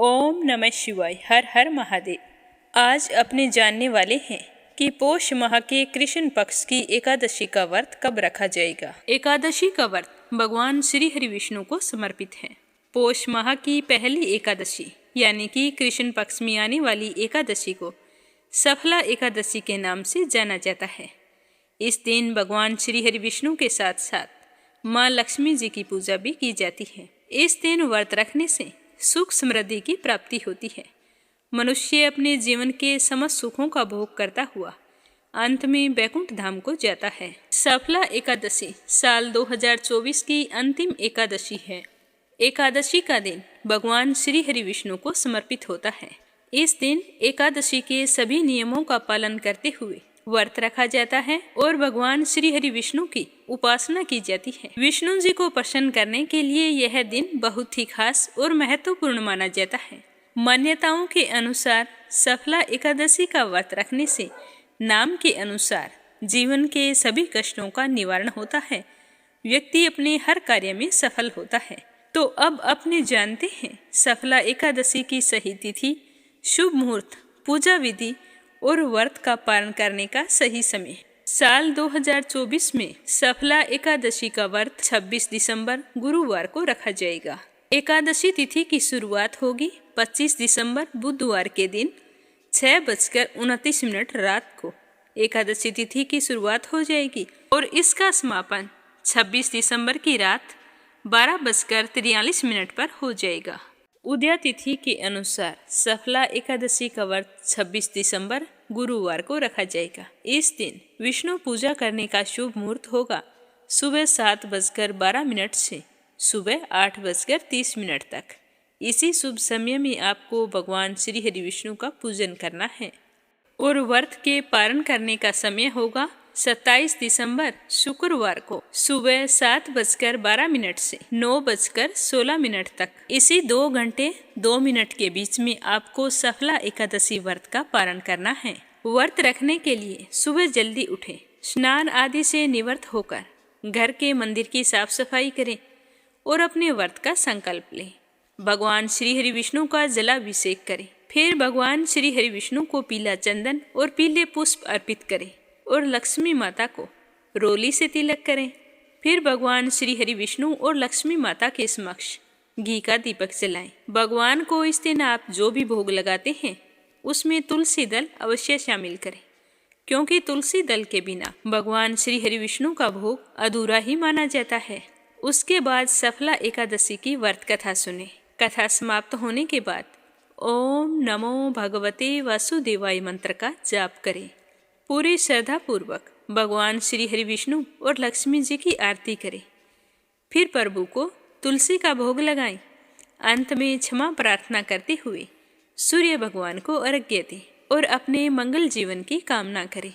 ओम नमः शिवाय। हर हर महादेव। आज अपने जानने वाले हैं कि पौष माह के कृष्ण पक्ष की एकादशी का व्रत कब रखा जाएगा। एकादशी का व्रत भगवान श्री हरि विष्णु को समर्पित है। पौष माह की पहली एकादशी यानी कि कृष्ण पक्ष में आने वाली एकादशी को सफला एकादशी के नाम से जाना जाता है। इस दिन भगवान श्री हरि विष्णु के साथ साथ माँ लक्ष्मी जी की पूजा भी की जाती है। इस दिन व्रत रखने से सुख समृद्धि की प्राप्ति होती है। मनुष्य अपने जीवन के समस्त सुखों का भोग करता हुआ अंत में वैकुंठ धाम को जाता है। सफला एकादशी साल 2024 की अंतिम एकादशी है। एकादशी का दिन भगवान श्री हरि विष्णु को समर्पित होता है। इस दिन एकादशी के सभी नियमों का पालन करते हुए व्रत रखा जाता है और भगवान श्री हरि विष्णु की उपासना की जाती है। विष्णु जी को प्रसन्न करने के लिए यह दिन बहुत ही खास और महत्वपूर्ण माना जाता है। मान्यताओं के अनुसार सफला एकादशी का व्रत रखने से नाम के अनुसार जीवन के सभी कष्टों का निवारण होता है। व्यक्ति अपने हर कार्य में सफल होता है। तो अब अपने जानते हैं सफला एकादशी की सही तिथि, शुभ मुहूर्त, पूजा विधि और व्रत का पालन करने का सही समय। साल 2024 में सफला एकादशी का व्रत 26 दिसंबर गुरुवार को रखा जाएगा। एकादशी तिथि की शुरुआत होगी 25 दिसंबर बुधवार के दिन 6:29 रात को एकादशी तिथि की शुरुआत हो जाएगी और इसका समापन 26 दिसंबर की रात 12:43 पर हो जाएगा। उदया तिथि के अनुसार सफला एकादशी का व्रत 26 दिसंबर गुरुवार को रखा जाएगा। इस दिन विष्णु पूजा करने का शुभ मुहूर्त होगा सुबह 7:12 से सुबह 8:30 तक। इसी शुभ समय में आपको भगवान श्री हरि विष्णु का पूजन करना है और व्रत के पारण करने का समय होगा 27 दिसंबर शुक्रवार को सुबह 7:12 से 9:16 तक। इसी 2 घंटे 2 मिनट के बीच में आपको सफला एकादशी व्रत का पारण करना है। व्रत रखने के लिए सुबह जल्दी उठें, स्नान आदि से निवृत्त होकर घर के मंदिर की साफ सफाई करें और अपने व्रत का संकल्प लें। भगवान श्री हरि विष्णु का जलाभिषेक करें। फिर भगवान श्री हरि विष्णु को पीला चंदन और पीले पुष्प अर्पित करें और लक्ष्मी माता को रोली से तिलक करें। फिर भगवान श्री हरि विष्णु और लक्ष्मी माता के समक्ष घी का दीपक जलाएं। भगवान को इस दिन आप जो भी भोग लगाते हैं उसमें तुलसी दल अवश्य शामिल करें, क्योंकि तुलसी दल के बिना भगवान श्री हरि विष्णु का भोग अधूरा ही माना जाता है। उसके बाद सफला एकादशी की व्रत कथा सुने। कथा समाप्त होने के बाद ओम नमो भगवते वासुदेवाय मंत्र का जाप करें। पूरी श्रद्धा पूर्वक भगवान श्री हरि विष्णु और लक्ष्मी जी की आरती करें। फिर प्रभु को तुलसी का भोग लगाएं। अंत में क्षमा प्रार्थना करते हुए सूर्य भगवान को अर्घ्य दें और अपने मंगल जीवन की कामना करें।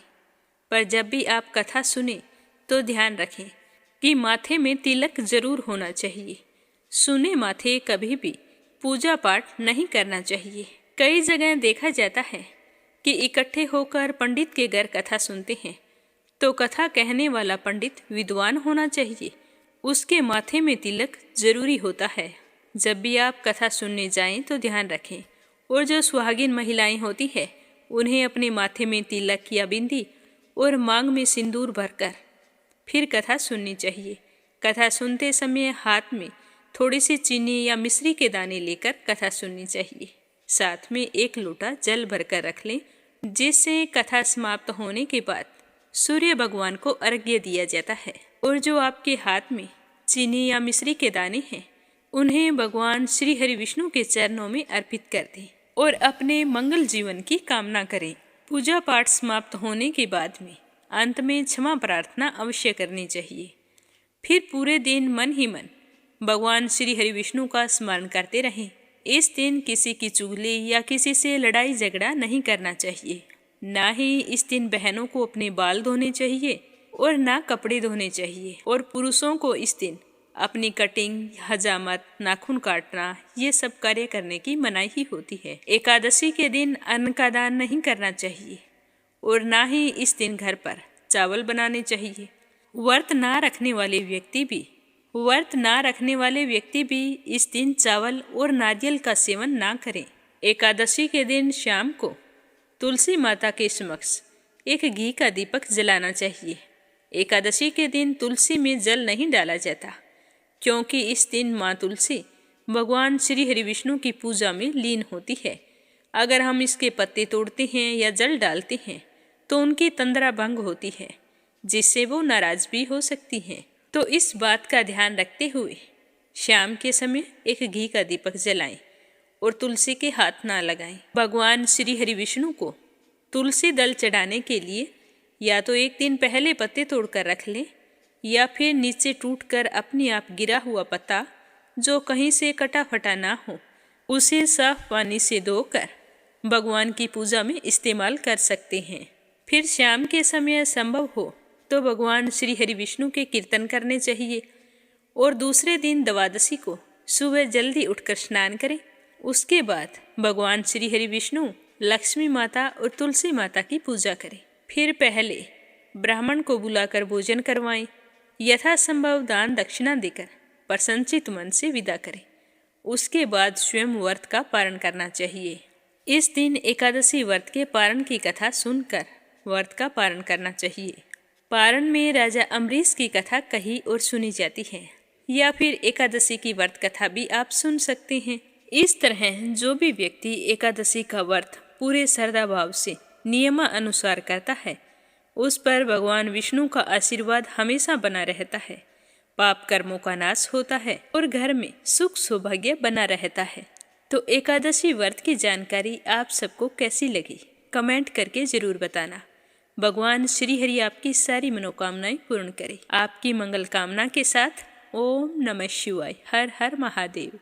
पर जब भी आप कथा सुने तो ध्यान रखें कि माथे में तिलक जरूर होना चाहिए। सुने माथे कभी भी पूजा पाठ नहीं करना चाहिए। कई जगह देखा जाता है कि इकट्ठे होकर पंडित के घर कथा सुनते हैं, तो कथा कहने वाला पंडित विद्वान होना चाहिए। उसके माथे में तिलक जरूरी होता है। जब भी आप कथा सुनने जाएं तो ध्यान रखें और जो सुहागिन महिलाएं होती है उन्हें अपने माथे में तिलक या बिंदी और मांग में सिंदूर भरकर फिर कथा सुननी चाहिए। कथा सुनते समय हाथ में थोड़ी सी चीनी या मिश्री के दाने लेकर कथा सुननी चाहिए। साथ में 1 लोटा जल भरकर रख लें, जिससे कथा समाप्त होने के बाद सूर्य भगवान को अर्घ्य दिया जाता है और जो आपके हाथ में चीनी या मिश्री के दाने हैं उन्हें भगवान श्री हरि विष्णु के चरणों में अर्पित कर दें और अपने मंगल जीवन की कामना करें। पूजा पाठ समाप्त होने के बाद में अंत में क्षमा प्रार्थना अवश्य करनी चाहिए। फिर पूरे दिन मन ही मन भगवान श्री हरि विष्णु का स्मरण करते रहें। इस दिन किसी की चुगली या किसी से लड़ाई झगड़ा नहीं करना चाहिए। ना ही इस दिन बहनों को अपने बाल धोने चाहिए और ना कपड़े धोने चाहिए। और पुरुषों को इस दिन अपनी कटिंग, हजामत, नाखून काटना ये सब कार्य करने की मनाही ही होती है। एकादशी के दिन अन्न का दान नहीं करना चाहिए और ना ही इस दिन घर पर चावल बनाने चाहिए। व्रत ना रखने वाले व्यक्ति भी व्रत ना रखने वाले व्यक्ति भी इस दिन चावल और नारियल का सेवन ना करें। एकादशी के दिन शाम को तुलसी माता के समक्ष एक घी का दीपक जलाना चाहिए। एकादशी के दिन तुलसी में जल नहीं डाला जाता, क्योंकि इस दिन माँ तुलसी भगवान श्री हरि विष्णु की पूजा में लीन होती है। अगर हम इसके पत्ते तोड़ते हैं या जल डालते हैं तो उनकी तंद्रा भंग होती है, जिससे वो नाराज भी हो सकती हैं। तो इस बात का ध्यान रखते हुए शाम के समय एक घी का दीपक जलाएं और तुलसी के हाथ ना लगाएं। भगवान श्री हरि विष्णु को तुलसी दल चढ़ाने के लिए या तो एक दिन पहले पत्ते तोड़कर रख लें, या फिर नीचे टूटकर अपने आप गिरा हुआ पत्ता जो कहीं से कटा फटा ना हो, उसे साफ पानी से धोकर भगवान की पूजा में इस्तेमाल कर सकते हैं। फिर शाम के समय संभव हो तो भगवान श्री हरि विष्णु के कीर्तन करने चाहिए और दूसरे दिन द्वादशी को सुबह जल्दी उठकर स्नान करें। उसके बाद भगवान श्री हरि विष्णु, लक्ष्मी माता और तुलसी माता की पूजा करें। फिर पहले ब्राह्मण को बुलाकर भोजन करवाएं, यथासंभव दान दक्षिणा देकर प्रसन्नचित मन से विदा करें। उसके बाद स्वयं व्रत का पारण करना चाहिए। इस दिन एकादशी व्रत के पारण की कथा सुनकर व्रत का पारण करना चाहिए। पारण में राजा अम्बरीश की कथा कही और सुनी जाती है, या फिर एकादशी की व्रत कथा भी आप सुन सकते हैं। इस तरह जो भी व्यक्ति एकादशी का व्रत पूरे श्रद्धा भाव से नियमानुसार करता है, उस पर भगवान विष्णु का आशीर्वाद हमेशा बना रहता है, पाप कर्मों का नाश होता है और घर में सुख सौभाग्य बना रहता है। तो एकादशी व्रत की जानकारी आप सबको कैसी लगी, कमेंट करके जरूर बताना। भगवान श्री हरि आपकी सारी मनोकामनाएं पूर्ण करे। आपकी मंगल कामना के साथ ओम नमः शिवाय। हर हर महादेव।